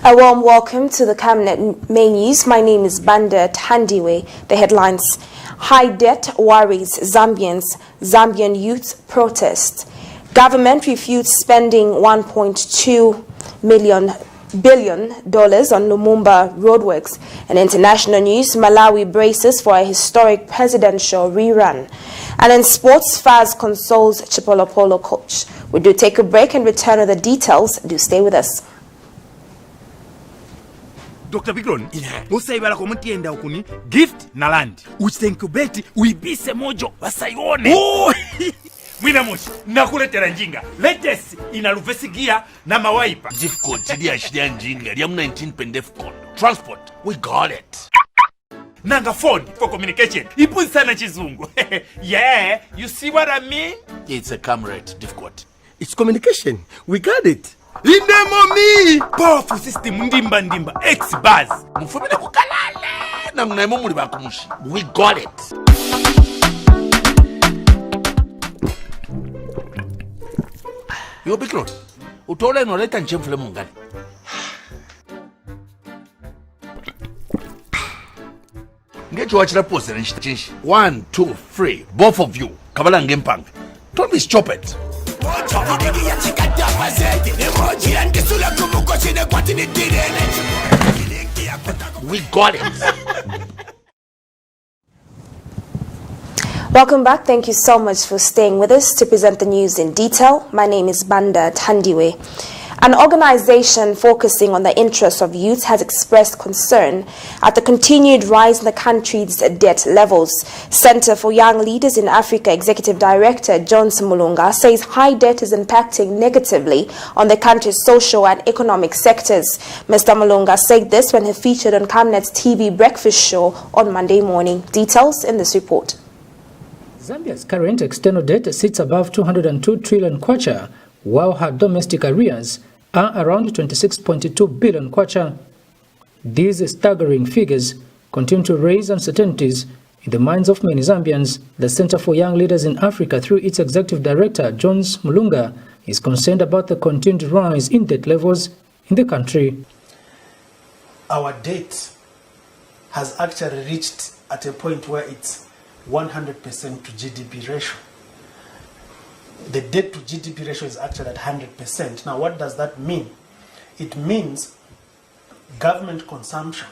A warm welcome to the Camnet main news. My name is Banda Tandiwe. The headlines: high debt worries Zambians. Zambian youth protest. Government refutes spending $1.2 billion on Lumumba roadworks. And international news: Malawi braces for a historic presidential rerun. And in sports, Faz consoles Chipolopolo coach. We do take a break and return with the details. Do stay with us. Dr. Bigron, musaibala komutienda ukuni gift na land. Uchitenkubeti uibise mojo wasaione. Oh! Mwina moshi, nakuletera njinga. Latest inaluvesi gear na mawaipa. Difficult, chidi njinga. Liam 19 pendefcon. Transport, we got it. Nanga phone for communication. Ipunzi sana chizungu. Yeah, you see what I mean? It's a camera, difficult. It's communication. We got it. Inemomi! Powerful system ndimba X-Buzz. Mufumile kukalale. Na mnaimo muli bakumushi. We got it. Yo Bigron, utole noleta nchemfule mungani. Ngecho wachila pose na nchitinshi. 1, 2, 3, both of you. Kabala ngempang. Don't be stupid. We got it. Welcome back. Thank you so much for staying with us to present the news in detail. My name is Banda Tandiwe. An organization focusing on the interests of youth has expressed concern at the continued rise in the country's debt levels. Center for Young Leaders in Africa Executive Director John Mulunga says high debt is impacting negatively on the country's social and economic sectors. Mr. Mulunga said this when he featured on Camnet TV breakfast show on Monday morning. Details in this report. Zambia's current external debt sits above 202 trillion kwacha, while her domestic arrears are around 26.2 billion kwacha. These staggering figures continue to raise uncertainties in the minds of many Zambians. The Center for Young Leaders in Africa, through its executive director, John Mulunga, is concerned about the continued rise in debt levels in the country. Our debt has actually reached at a point where it's 100% to GDP ratio. The debt to GDP ratio is actually at 100%. Now, what does that mean? It means government consumption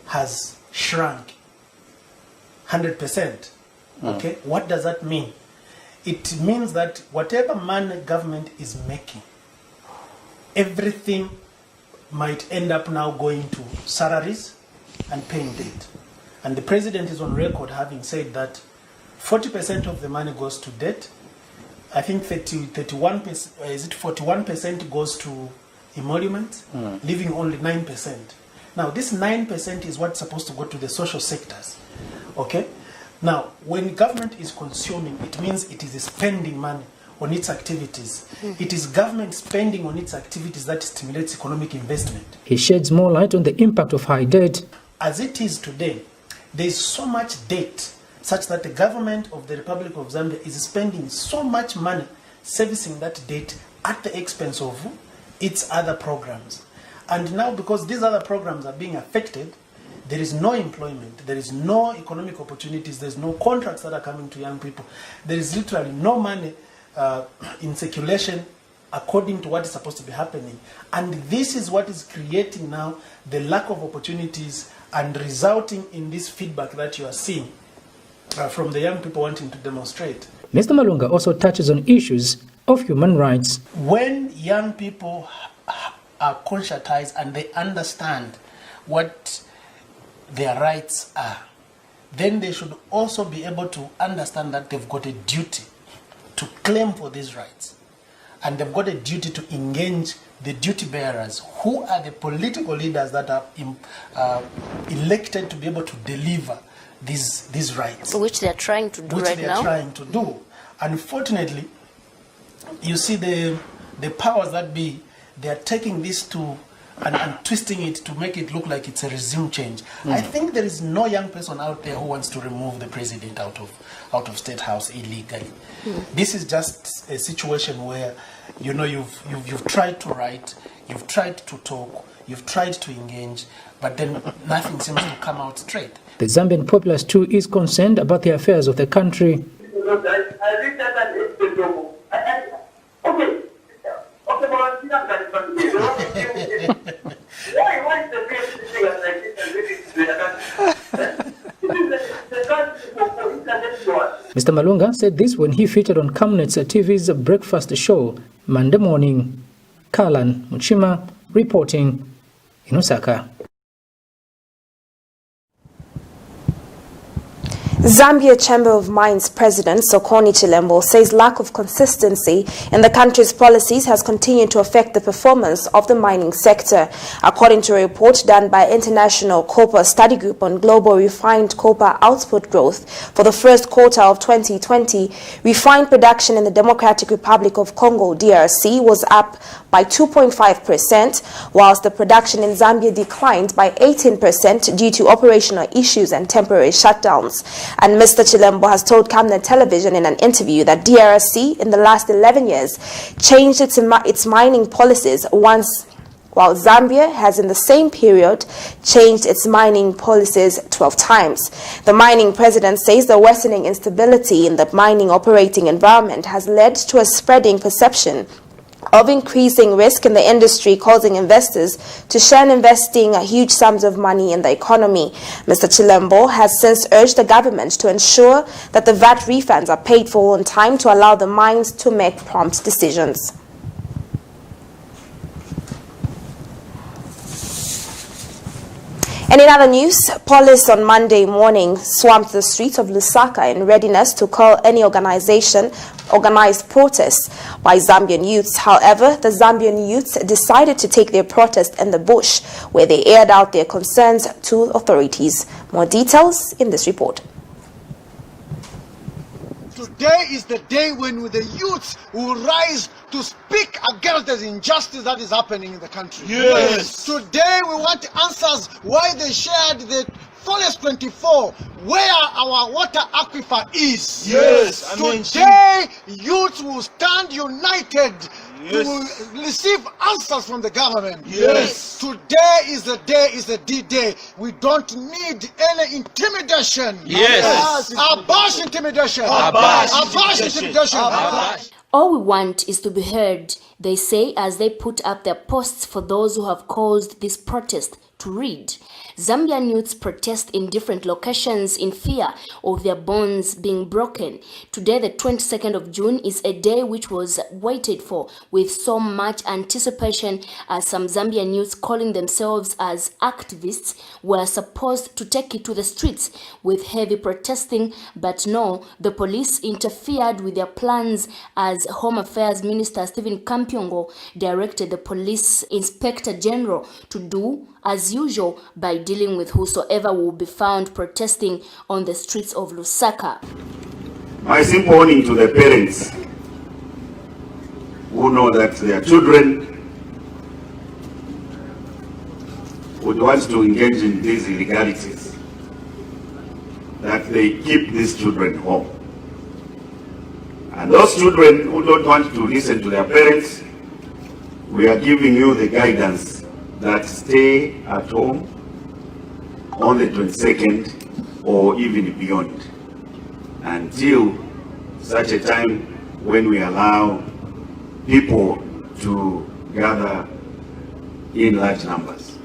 has shrunk 100%. Okay, what does that mean? It means that whatever money government is making, everything might end up now going to salaries and paying debt. And the president is on record having said that 40% of the money goes to debt. I think 41% goes to emoluments, leaving only 9%. Now, this 9% is what's supposed to go to the social sectors. Okay? Now, when government is consuming, it means it is spending money on its activities. It is government spending on its activities that stimulates economic investment. He sheds more light on the impact of high debt. As it is today, there is so much debt such that the government of the Republic of Zambia is spending so much money servicing that debt at the expense of its other programs. And now, because these other programs are being affected, there is no employment, there is no economic opportunities, there's no contracts that are coming to young people. There is literally no money in circulation according to what is supposed to be happening. And this is what is creating now the lack of opportunities and resulting in this feedback that you are seeing from the young people wanting to demonstrate. Mr. Mulunga also touches on issues of human rights. When young people are conscientized and they understand what their rights are, then they should also be able to understand that they've got a duty to claim for these rights. And they've got a duty to engage the duty bearers, who are the political leaders that are elected to be able to deliver these rights. Which they are trying to do right now. Unfortunately, you see the powers that be, they are taking this to and twisting it to make it look like it's a regime change. I think there is no young person out there who wants to remove the president out of State House illegally. This is just a situation where, you know, you've tried to write You've tried to talk, you've tried to engage, but then nothing seems to come out straight. The Zambian populace too is concerned about the affairs of the country. Mr. Malunga said this when he featured on Camnet TV's breakfast show Monday morning. Kalan Muchima reporting in Lusaka. Zambia Chamber of Mines President Sokoni Chilembo says lack of consistency in the country's policies has continued to affect the performance of the mining sector. According to a report done by International Copper Study Group on global refined copper output growth for the first quarter of 2020, refined production in the Democratic Republic of Congo, DRC, was up by 2.5%, whilst the production in Zambia declined by 18% due to operational issues and temporary shutdowns. And Mr. Chilembo has told Camnet Television in an interview that DRC in the last 11 years changed its mining policies once, while Zambia has in the same period changed its mining policies 12 times. The mining president says the worsening instability in the mining operating environment has led to a spreading perception of increasing risk in the industry, causing investors to shun investing huge sums of money in the economy. Mr. Chilembo has since urged the government to ensure that the VAT refunds are paid for on time to allow the mines to make prompt decisions. And in other news, police on Monday morning swamped the streets of Lusaka in readiness to call any organized protests by Zambian youths. However, the Zambian youths decided to take their protest in the bush, where they aired out their concerns to authorities. More details in this report. Today is the day when the youths will rise to speak against the injustice that is happening in the country. Yes. Today we want answers why they shared the Forest 24 where our water aquifer is. Yes. Today youths will stand united to receive answers from the government. Yes. Today is the day, is the D-Day. We don't need any intimidation. Yes. Abash intimidation. Abash intimidation. All we want is to be heard, they say as they put up their posts for those who have caused this protest to read. Zambian youths protest in different locations in fear of their bonds being broken. Today, the 22nd of June, is a day which was waited for with so much anticipation, as some Zambian youths, calling themselves as activists, were supposed to take it to the streets with heavy protesting, but no, the police interfered with their plans as Home Affairs Minister Stephen Kampiongo directed the Police Inspector General to do as usual by dealing with whosoever will be found protesting on the streets of Lusaka. My simple warning to the parents who know that their children would want to engage in these illegalities, that they keep these children home. And those children who don't want to listen to their parents, we are giving you the guidance that stay at home on the 22nd or even beyond, until such a time when we allow people to gather in large numbers.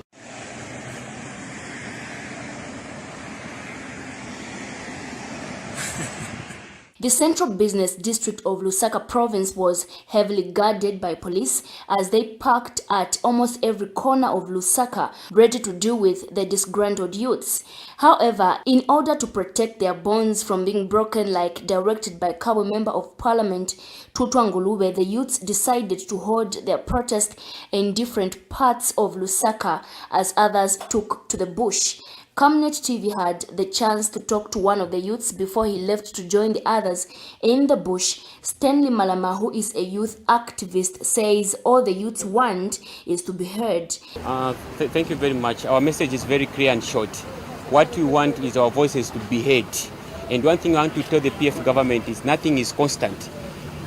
The central business district of Lusaka province was heavily guarded by police as they parked at almost every corner of Lusaka, ready to deal with the disgruntled youths. However, in order to protect their bonds from being broken, like directed by Cabo Member of Parliament Tutu Angulube, the youths decided to hold their protest in different parts of Lusaka as others took to the bush. Camnet TV had the chance to talk to one of the youths before he left to join the others in the bush. Stanley Malama, who is a youth activist, says all the youths want is to be heard. Thank you very much. Our message is very clear and short. What we want is our voices to be heard. And one thing I want to tell the PF government is nothing is constant.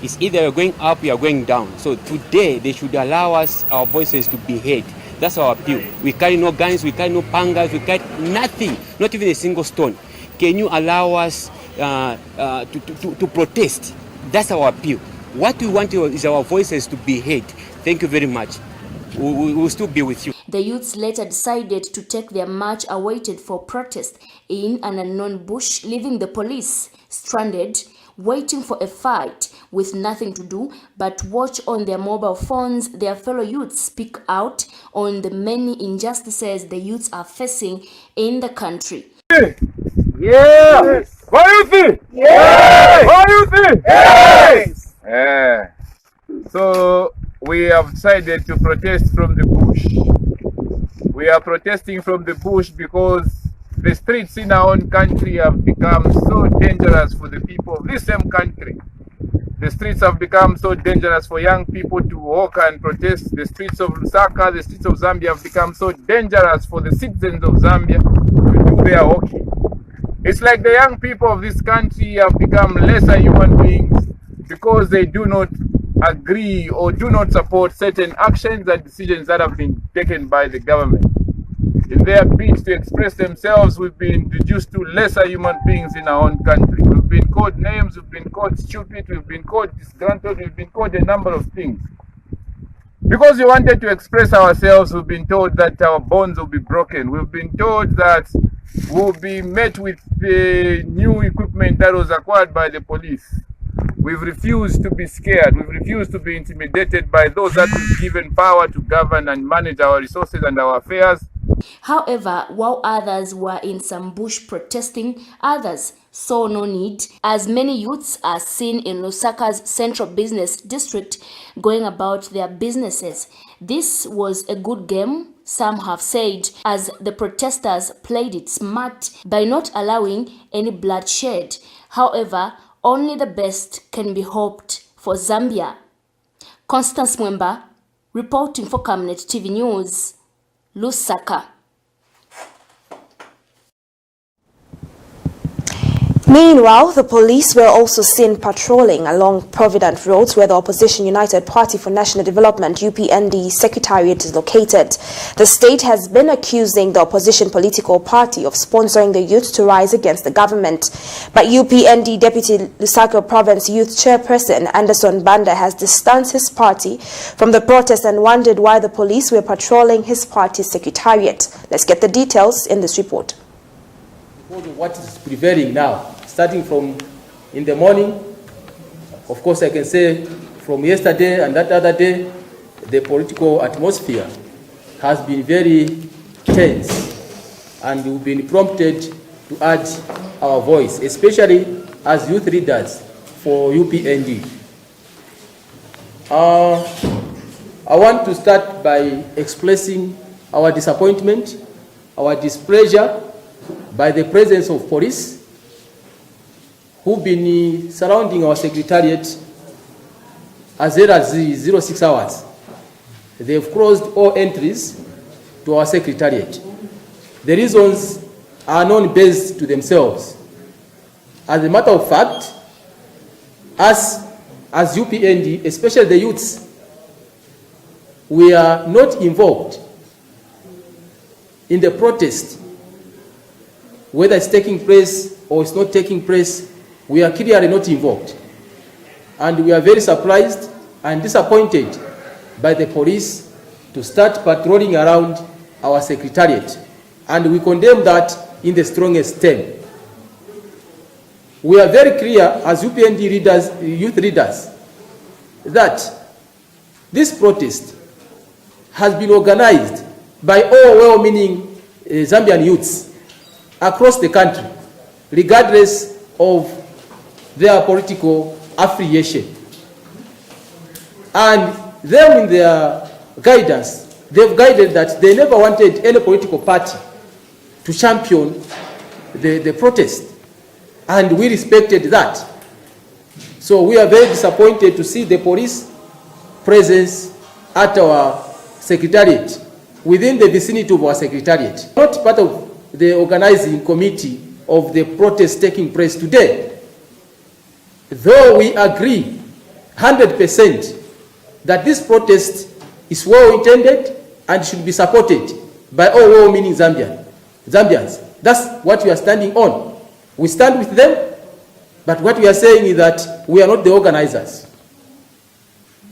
It's either you're going up, you're going down. So today, they should allow us, our voices, to be heard. That's our appeal. We carry no guns, we carry no pangas, we carry nothing, not even a single stone. Can you allow us to protest? That's our appeal. What we want is our voices to be heard. Thank you very much. We will still be with you. The youths later decided to take their much awaited for protest in an unknown bush, leaving the police stranded, waiting for a fight with nothing to do but watch on their mobile phones their fellow youths speak out on the many injustices the youths are facing in the country. Yeah! What you think? Yeah! What you think? Yes! Yeah. So we have decided to protest from the bush. We are protesting from the bush because the streets in our own country have become so dangerous for the people of this same country. The streets have become so dangerous for young people to walk and protest. The streets of Lusaka, the streets of Zambia have become so dangerous for the citizens of Zambia to do their walking. It's like the young people of this country have become lesser human beings because they do not agree or do not support certain actions and decisions that have been taken by the government. In their bid to express themselves, we've been reduced to lesser human beings in our own country. We've been called names, we've been called stupid, we've been called disgruntled, we've been called a number of things. Because we wanted to express ourselves, we've been told that our bonds will be broken. We've been told that we'll be met with the new equipment that was acquired by the police. We've refused to be scared. We've refused to be intimidated by those that we've given power to govern and manage our resources and our affairs. However, while others were in some bush protesting, others saw no need, as many youths are seen in Lusaka's central business district going about their businesses. This was a good game, some have said, as the protesters played it smart by not allowing any bloodshed. However, only the best can be hoped for Zambia. Constance Mwemba, reporting for Camnet TV News, Lusaka. Meanwhile, the police were also seen patrolling along Provident roads where the opposition United Party for National Development UPND secretariat is located. The state has been accusing the opposition political party of sponsoring the youth to rise against the government. But UPND Deputy Lusaka Province Youth Chairperson Anderson Banda has distanced his party from the protest and wondered why the police were patrolling his party's secretariat. Let's get the details in this report. What is prevailing now, starting from in the morning, of course I can say from yesterday and that other day, the political atmosphere has been very tense and we've been prompted to add our voice, especially as youth leaders for UPND. I want to start by expressing our disappointment, our displeasure by the presence of police who've been surrounding our secretariat as early as 06 hours. They've closed all entries to our secretariat. The reasons are known best to themselves. As a matter of fact, as UPND, especially the youths, we are not involved in the protest. Whether it's taking place or it's not taking place, we are clearly not involved. And we are very surprised and disappointed by the police to start patrolling around our secretariat. And we condemn that in the strongest term. We are very clear as UPND leaders, youth leaders, that this protest has been organized by all well-meaning Zambian youths across the country, regardless of their political affiliation. And them in their guidance, they've guided that they never wanted any political party to champion the protest. And we respected that. So we are very disappointed to see the police presence at our secretariat, within the vicinity of our secretariat. Not part of the organizing committee of the protest taking place today. Though we agree 100% that this protest is well intended and should be supported by all well-meaning Zambians. That's what we are standing on. We stand with them, but what we are saying is that we are not the organizers.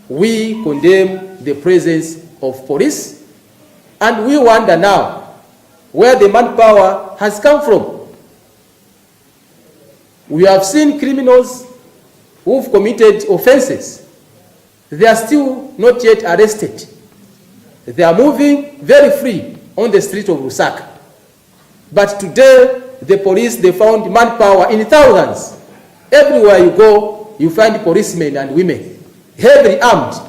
We condemn the presence of police, and we wonder now where the manpower has come from. We have seen criminals who've committed offenses. They are still not yet arrested. They are moving very free on the street of Lusaka. But today, the police, they found manpower in thousands. Everywhere you go, you find policemen and women, heavily armed.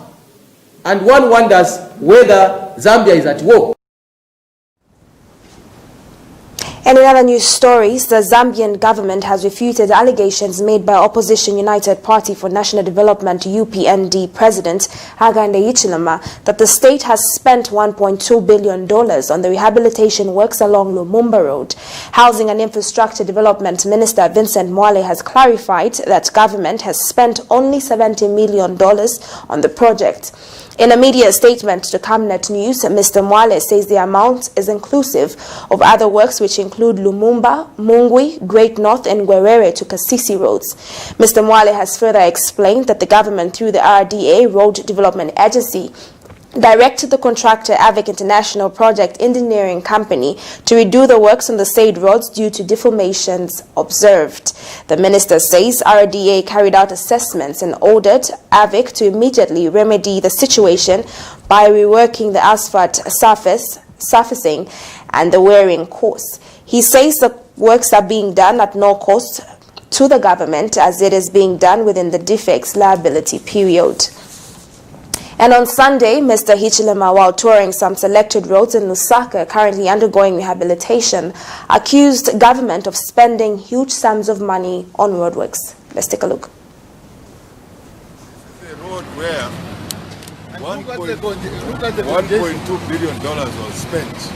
And one wonders whether Zambia is at war. And in other news stories, the Zambian government has refuted allegations made by Opposition United Party for National Development UPND President Hakainde Hichilema that the state has spent $1.2 billion on the rehabilitation works along Lumumba Road. Housing and Infrastructure Development Minister Vincent Mwale has clarified that government has spent only $70 million on the project. In a media statement to Camnet News, Mr. Mwale says the amount is inclusive of other works which include Lumumba, Mungwi, Great North and Gwerere to Kasisi roads. Mr. Mwale has further explained that the government through the RDA Road Development Agency directed the contractor AVIC International Project Engineering Company to redo the works on the said roads due to deformations observed. The minister says RDA carried out assessments and ordered AVIC to immediately remedy the situation by reworking the asphalt surfacing and the wearing course. He says the works are being done at no cost to the government as it is being done within the defects liability period. And on Sunday, Mr. Hichilema, while touring some selected roads in Lusaka currently undergoing rehabilitation, accused government of spending huge sums of money on roadworks. Let's take a look. The road where $1.2 billion was spent.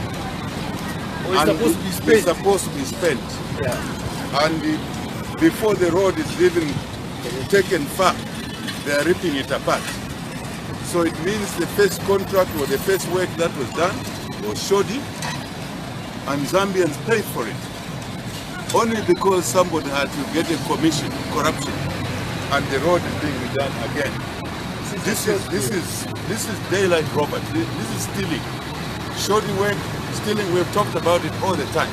It's supposed to be spent. Yeah. And before the road is even taken far, they are ripping it apart. So it means the first contract or the first work that was done was shoddy, and Zambians paid for it. Only because somebody had to get a commission, corruption, and the road is being redone again. This is daylight robbery. This is stealing. Shoddy work, stealing, we've talked about it all the time.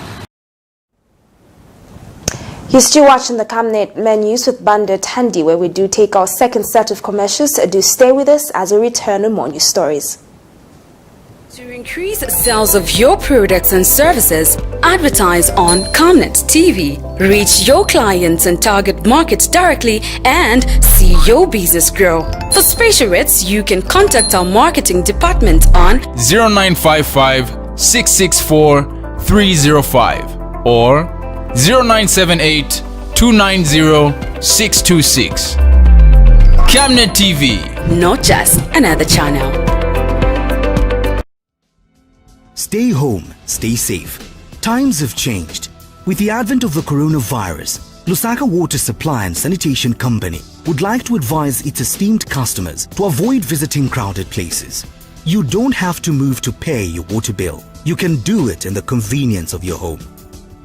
You're still watching the Camnet News with Banda Tandi, where we do take our second set of commercials. Do stay with us as we return with more news stories. To increase sales of your products and services, advertise on Camnet TV. Reach your clients and target markets directly and see your business grow. For special rates, you can contact our marketing department on 0955 664 305 or 0978 290 626. Camnet TV. Not just another channel. Stay home, stay safe. Times have changed. With the advent of the coronavirus, Lusaka Water Supply and Sanitation Company would like to advise its esteemed customers to avoid visiting crowded places. You don't have to move to pay your water bill. You can do it in the convenience of your home.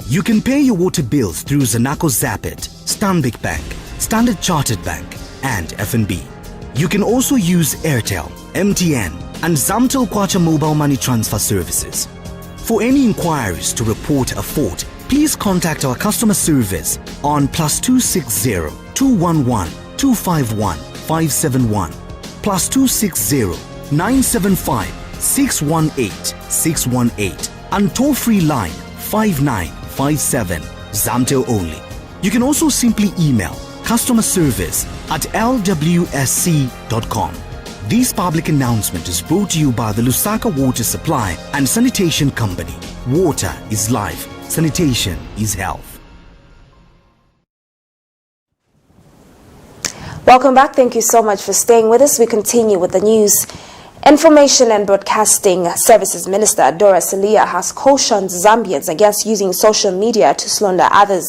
You can pay your water bills through Zanaco Zapit, Stanbic Bank, Standard Chartered Bank, and FNB. You can also use Airtel, MTN, and Zamtel Kwacha mobile money transfer services. For any inquiries to report a fault, please contact our customer service on +260 211 251 571, +260 975 618 618, and toll-free line 5957, Zamtel only. You can also simply email customerservice@lwsc.com. This public announcement is brought to you by the Lusaka Water Supply and Sanitation Company. Water is life. Sanitation is health. Welcome back. Thank you so much for staying with us. We continue with the news. Information and Broadcasting Services Minister Dora Silia has cautioned Zambians against using social media to slander others.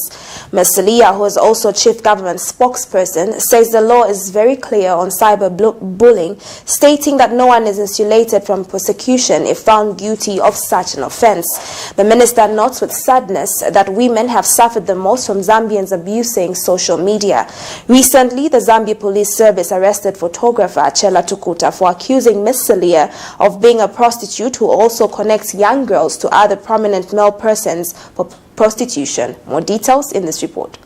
Ms. Silia, who is also Chief Government spokesperson, says the law is very clear on cyberbullying, stating that no one is insulated from prosecution if found guilty of such an offense. The minister notes with sadness that women have suffered the most from Zambians abusing social media. Recently, the Zambia Police Service arrested photographer Chela Tukuta for accusing Ms. Silia of being a prostitute who also connects young girls to other prominent male persons for prostitution. More details in this report.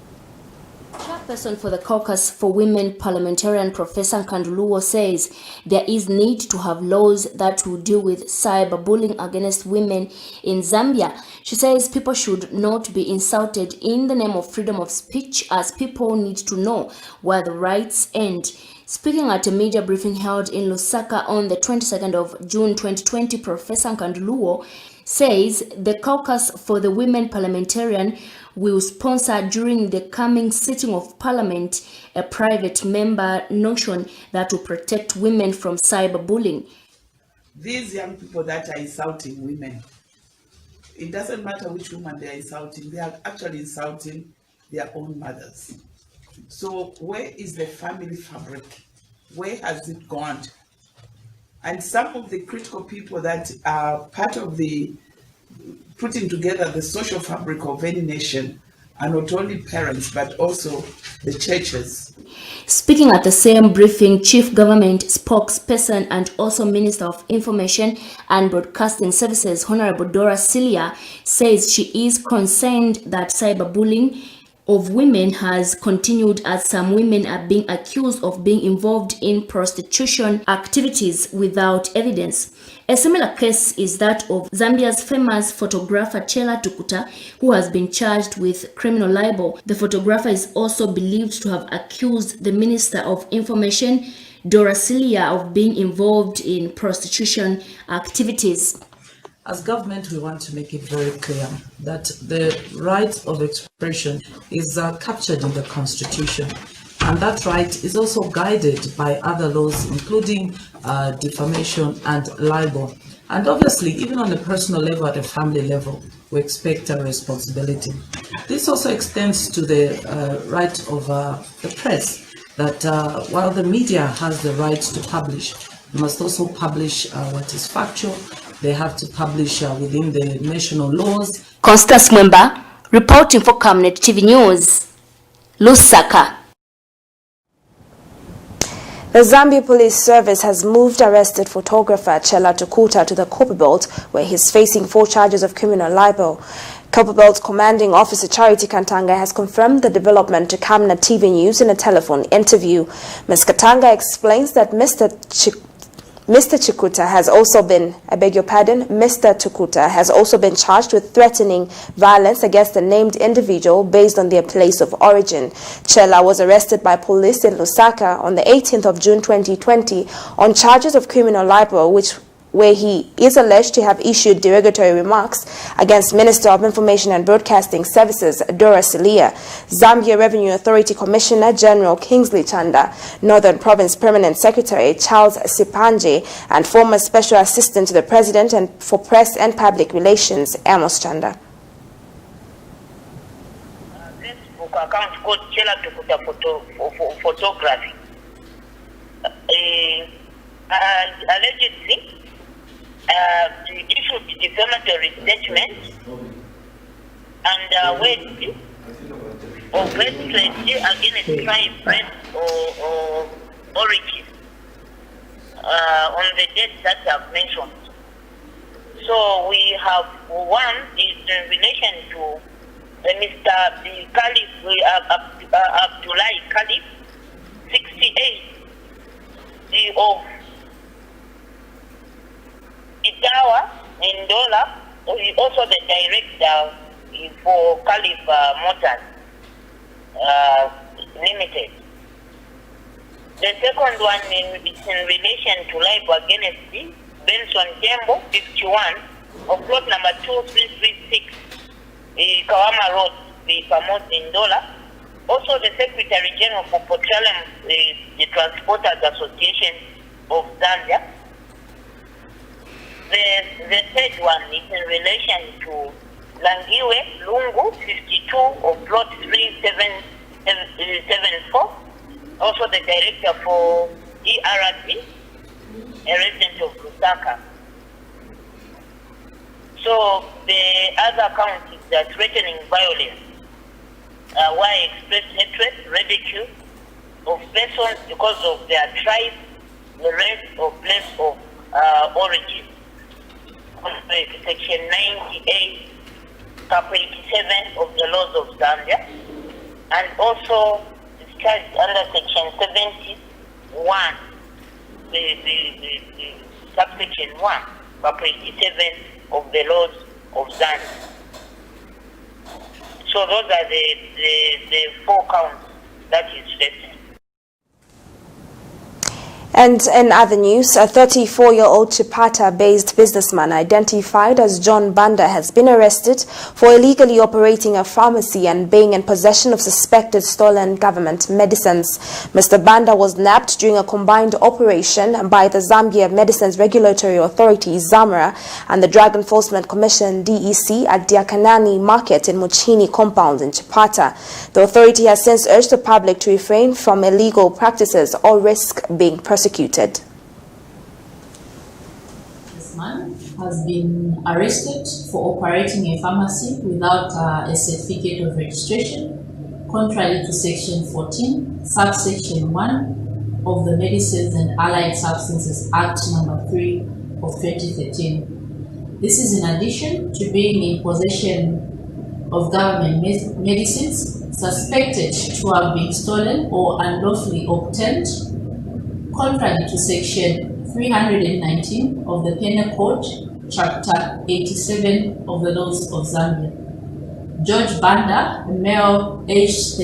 Chairperson for the Caucus for Women parliamentarian Professor Nkanduluo says there is need to have laws that will deal with cyberbullying against women in Zambia. She says people should not be insulted in the name of freedom of speech, as people need to know where the rights end. Speaking at a media briefing held in Lusaka on the 22nd of June 2020, Professor Nkanduluo says the Caucus for the Women parliamentarian will sponsor during the coming sitting of Parliament a private member notion that will protect women from cyberbullying. These young people that are insulting women, it doesn't matter which woman they are insulting, they are actually insulting their own mothers. So where is the family fabric? Where has it gone? And some of the critical people that are part of the putting together the social fabric of any nation are not only parents, but also the churches. Speaking at the same briefing, Chief Government spokesperson and also Minister of Information and Broadcasting Services, Honorable Dora Silia, says she is concerned that cyberbullying of women has continued, as some women are being accused of being involved in prostitution activities without evidence. A similar case is that of Zambia's famous photographer Chela Tukuta, who has been charged with criminal libel. The photographer is also believed to have accused the Minister of Information, Dora Silia, of being involved in prostitution activities. As government, we want to make it very clear that the right of expression is captured in the Constitution, and that right is also guided by other laws, including defamation and libel. And obviously, even on a personal level, at a family level, we expect a responsibility. This also extends to the right of the press, that while the media has the right to publish, they must also publish what is factual. They have to publish within the national laws. Constance Mwemba, reporting for Camnet TV News, Lusaka. The Zambia Police Service has moved arrested photographer Chela Tukuta to the Copperbelt, where he is facing 4 charges of criminal libel. Copperbelt Commanding Officer Charity Kantanga has confirmed the development to Camnet TV News in a telephone interview. Ms. Katanga explains that Mr. Tukuta has also been charged with threatening violence against a named individual based on their place of origin. Chela was arrested by police in Lusaka on the 18th of June 2020 on charges of criminal libel, where he is alleged to have issued derogatory remarks against Minister of Information and Broadcasting Services Dora Silia, Zambia Revenue Authority Commissioner General Kingsley Chanda, Northern Province Permanent Secretary Charles Sipanje, and former Special Assistant to the President for Press and Public Relations Amos Chanda. Facebook account called Chela Tukuta Photography. Allegedly, issued defamatory statements and waged or great threats against tribe, or origin on the dates that I've mentioned. So we have one is in relation to Mr. Abdullah Khalif, 68, of Itawa in Dola, also the director for Khalif Motors Limited. The second one is in relation to life against Benson Tembo, 51, of plot number 2336, Kawama Road, the Pamos in Dola. Also the Secretary General for Petroleum, the Transporters Association of Zambia. The third one is in relation to Langiwe Lungu 52 of plot 3774, also the director for ERB, a resident of Lusaka. So the other count is threatening violence, why express hatred, ridicule of persons because of their tribe, the race or place of origin. Section 98, Cap 87 of the laws of Zambia, and also discharged under Section 71, the subsection 1, Cap 87 of the laws of Zambia. So those are the 4 counts that is threatened. And in other news, a 34-year-old Chipata-based businessman identified as John Banda has been arrested for illegally operating a pharmacy and being in possession of suspected stolen government medicines. Mr. Banda was nabbed during a combined operation by the Zambia Medicines Regulatory Authority, ZAMRA, and the Drug Enforcement Commission, DEC, at Diakanani Market in Muchini compound in Chipata. The authority has since urged the public to refrain from illegal practices or risk being persecuted. This man has been arrested for operating a pharmacy without a certificate of registration, contrary to Section 14, subsection 1 of the Medicines and Allied Substances Act No. 3 of 2013. This is in addition to being in possession of government medicines suspected to have been stolen or unlawfully obtained, contrary to Section 319 of the Penal Code, Chapter 87 of the laws of Zambia. George Banda, a male aged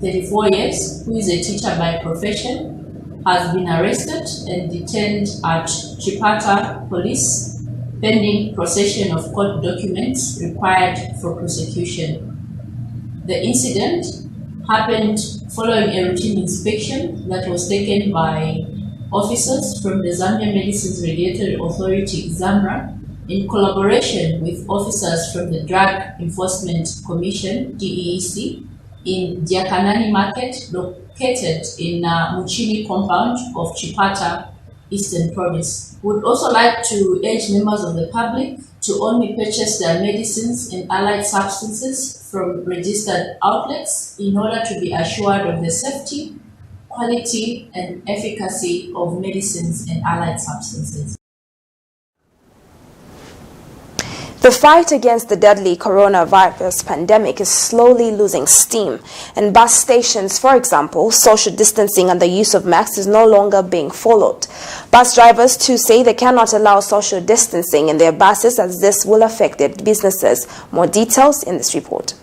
34 years, who is a teacher by profession, has been arrested and detained at Chipata Police, pending procession of court documents required for prosecution. The incident happened following a routine inspection that was taken by officers from the Zambia Medicines Regulatory Authority, ZAMRA, in collaboration with officers from the Drug Enforcement Commission, DEC, in Diakanani Market, located in Muchini compound of Chipata, Eastern Province. We would also like to urge members of the public to only purchase their medicines and allied substances from registered outlets in order to be assured of the safety, quality, and efficacy of medicines and allied substances. The fight against the deadly coronavirus pandemic is slowly losing steam. In bus stations, for example, social distancing and the use of masks is no longer being followed. Bus drivers too say they cannot allow social distancing in their buses as this will affect their businesses. More details in this report.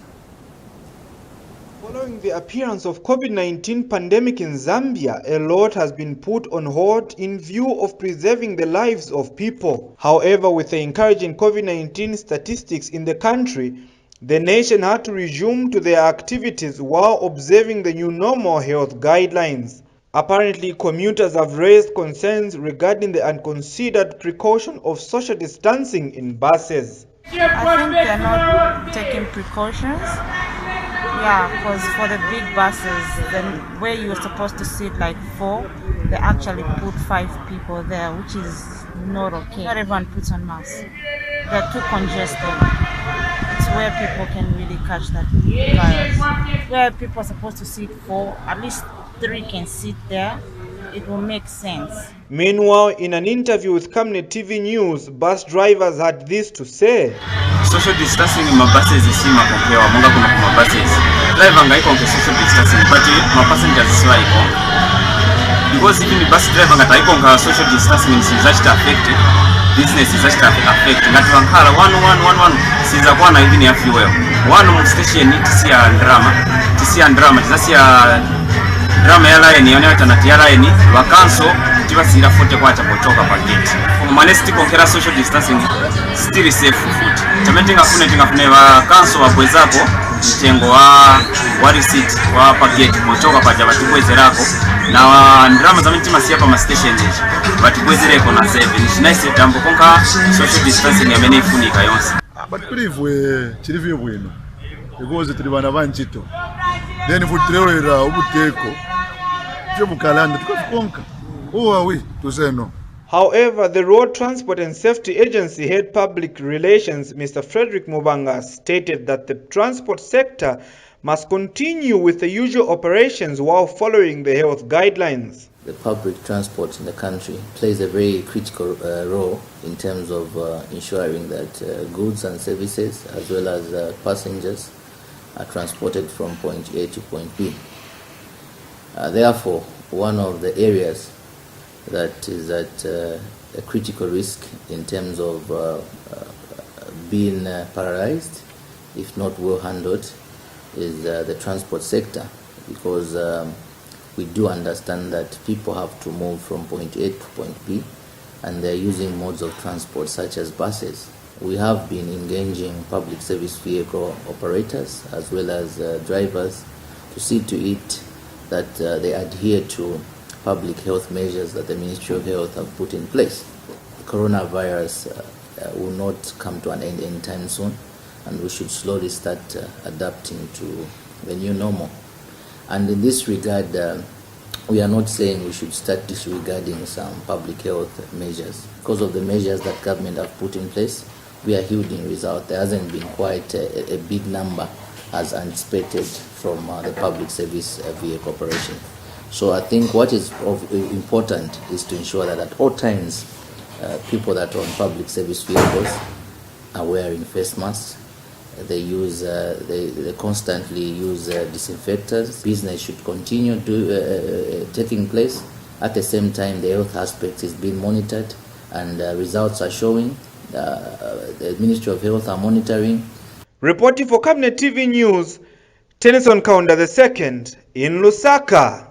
Following the appearance of COVID-19 pandemic in Zambia, a lot has been put on hold in view of preserving the lives of people. However, with the encouraging COVID-19 statistics in the country, the nation had to resume to their activities while observing the new normal health guidelines. Apparently, commuters have raised concerns regarding the unconsidered precaution of social distancing in buses. I think they're not taking precautions. Yeah, because for the big buses, then where you're supposed to sit like 4, they actually put 5 people there, which is not okay. Not everyone puts on masks. They're too congested. It's where people can really catch that virus. Where people are supposed to sit 4, at least 3 can sit there. It will make sense. Meanwhile, in an interview with Camnet TV News, bus drivers had this to say. Social distancing in my buses is sima kompewa munga kuna kuma buses. Driver nga iko social distancing, but my passengers siwa iko. Because even the bus driver nga iko nga social distancing is actually affected. Business is actually affected. Ngati wankala 1 siza kwa na even everywhere. One station tisia drama tisia drama ya line yone atanati ya line wakanso tibasira fote kwa chapochoka pa gate. Manesti konkera social distancing still safe food. Tametinga fune tinga fune wakanso wabwezako mtengo wa receipt wa packet kuchoka paja batibwezerako na ndrama za mitima siapa ma station ejo batibwezereko na 7 nice tambo konka social distancing yamene ifunika yonse batipilivwe chilivyo bwino because tuli bana banchito then futirewera ubuteko je mukalanda tukakonka uwawi tuzeno. However, the Road Transport and Safety Agency Head Public Relations, Mr. Frederick Mubanga, stated that the transport sector must continue with the usual operations while following the health guidelines. The public transport in the country plays a very critical role in terms of ensuring that goods and services as well as passengers are transported from point A to point B. Therefore, one of the areas that is at a critical risk in terms of being paralyzed, if not well handled, is the transport sector, because we do understand that people have to move from point A to point B, and they're using modes of transport such as buses. We have been engaging public service vehicle operators as well as drivers to see to it that they adhere to public health measures that the Ministry of Health have put in place. The coronavirus will not come to an end anytime soon, and we should slowly start adapting to the new normal. And in this regard, we are not saying we should start disregarding some public health measures. Because of the measures that government have put in place, we are yielding results. There hasn't been quite a big number as anticipated from the public service vehicle operation. So I think what is important is to ensure that at all times people that are on public service vehicles are wearing face masks. They constantly use disinfectants. Business should continue taking place. At the same time, the health aspect is being monitored, and results are showing. The Ministry of Health are monitoring. Reporting for Camnet TV News, Tennyson Kaunda II in Lusaka.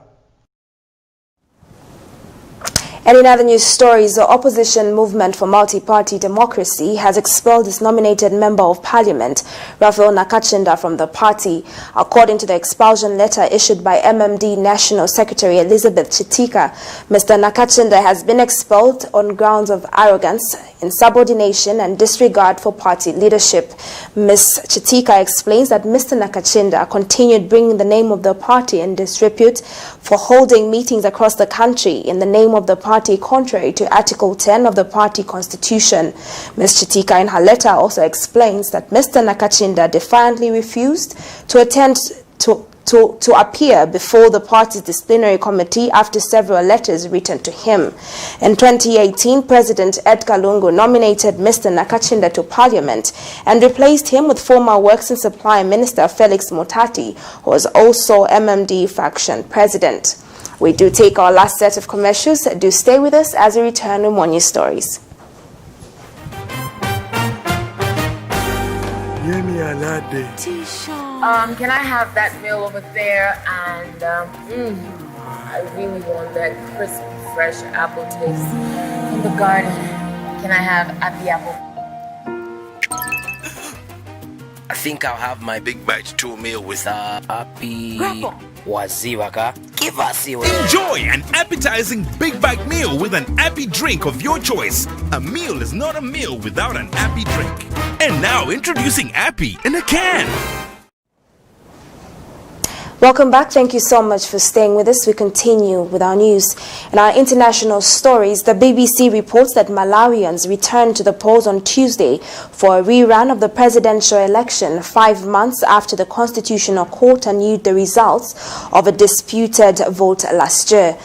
And in other news stories, the opposition movement for multi-party democracy has expelled its nominated member of parliament, Raphael Nakachinda, from the party. According to the expulsion letter issued by MMD National Secretary Elizabeth Chitika, Mr. Nakachinda has been expelled on grounds of arrogance, insubordination and disregard for party leadership. Ms. Chitika explains that Mr. Nakachinda continued bringing the name of the party in disrepute for holding meetings across the country in the name of the party, contrary to Article 10 of the party constitution. Ms. Chitika in her letter also explains that Mr. Nakachinda defiantly refused to attend to appear before the party's disciplinary committee after several letters written to him. In 2018, President Edgar Lungu nominated Mr. Nakachinda to parliament and replaced him with former Works and Supply Minister Felix Mutati, who was also MMD faction president. We do take our last set of commercials. Do stay with us as we return with more news stories. Can I have that meal over there? And I really want that crisp, fresh apple taste from the garden. Can I have happy apple? I think I'll have my big bite 2 meal with happy waziwaka. Give us your enjoy an appetizing big bite meal with an happy drink of your choice. A meal is not a meal without an happy drink. And now introducing Happy in a can. Welcome back. Thank you so much for staying with us. We continue with our news. In our international stories, the BBC reports that Malawians returned to the polls on Tuesday for a rerun of the presidential election 5 months after the Constitutional Court annulled the results of a disputed vote last year.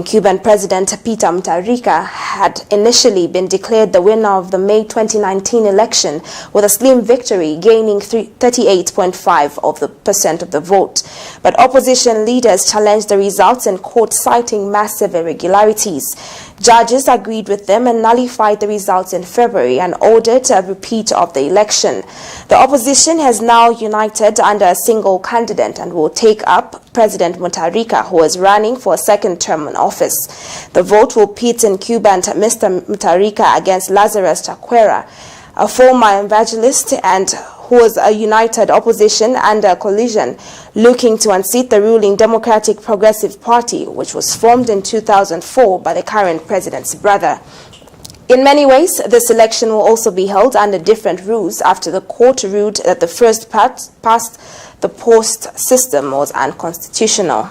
Cuban President Peter Mutharika had initially been declared the winner of the May 2019 election with a slim victory, gaining 38.5% of the vote. But opposition leaders challenged the results in court, citing massive irregularities. Judges agreed with them and nullified the results in February and ordered a repeat of the election. The opposition has now united under a single candidate and will take up President Mutharika, who is running for a second term in office. The vote will pit incumbent Mr. Mutharika against Lazarus Chakwera, a former evangelist and who was a united opposition and a coalition looking to unseat the ruling Democratic Progressive Party, which was formed in 2004 by the current president's brother. In many ways, this election will also be held under different rules after the court ruled that the first past the post system was unconstitutional.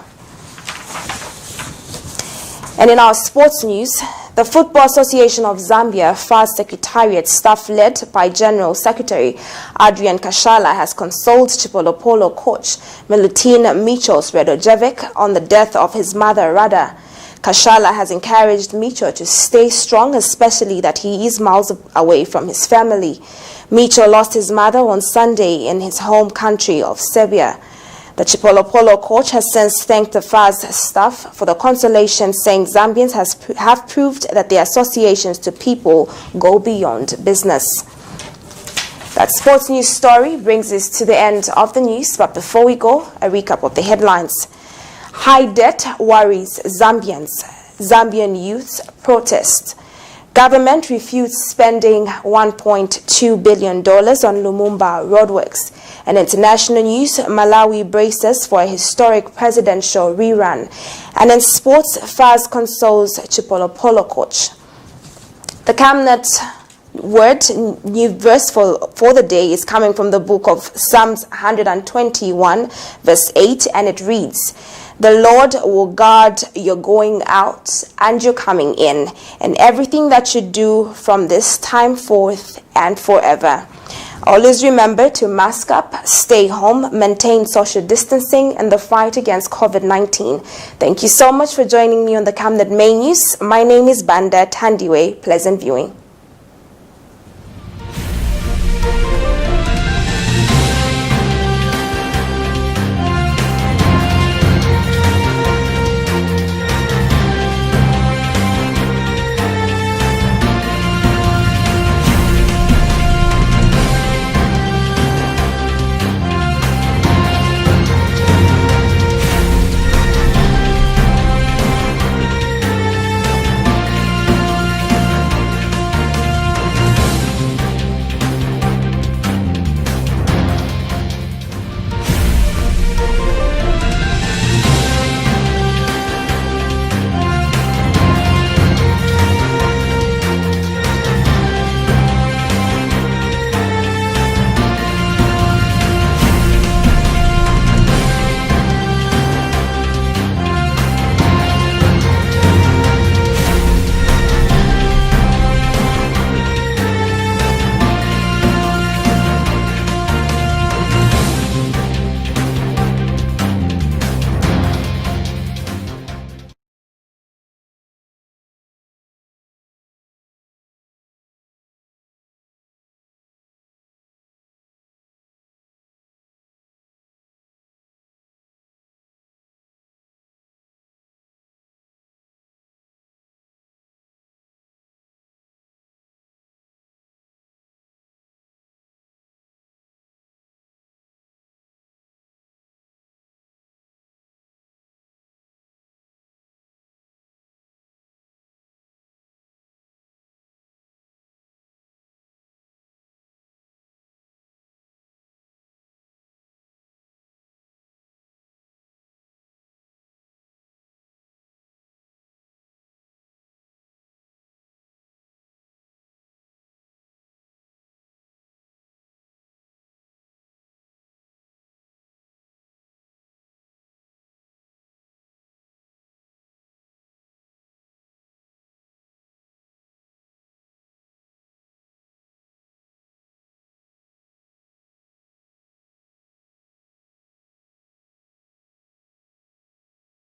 And in our sports news, the Football Association of Zambia FAS Secretariat staff led by General Secretary Adrian Kashala has consoled Chipolopolo coach Milutin Micho's Redojevic on the death of his mother Rada. Kashala has encouraged Micho to stay strong, especially that he is miles away from his family. Micho lost his mother on Sunday in his home country of Serbia. The Chipolopolo coach has since thanked the FAS staff for the consolation, saying Zambians have proved that their associations to people go beyond business. That sports news story brings us to the end of the news, but before we go, a recap of the headlines. High debt worries Zambians. Zambian youths protest. Government refused spending $1.2 billion on Lumumba roadworks. And international news, Malawi braces for a historic presidential rerun. And in sports, FAS consoles Chipolopolo coach. The Camnet word, new verse for the day is coming from the book of Psalms 121, verse 8, and it reads, "The Lord will guard your going out and your coming in, and everything that you do from this time forth and forever." Always remember to mask up, stay home, maintain social distancing in the fight against COVID-19. Thank you so much for joining me on the Camnet Main News. My name is Banda Tandiwe. Pleasant viewing.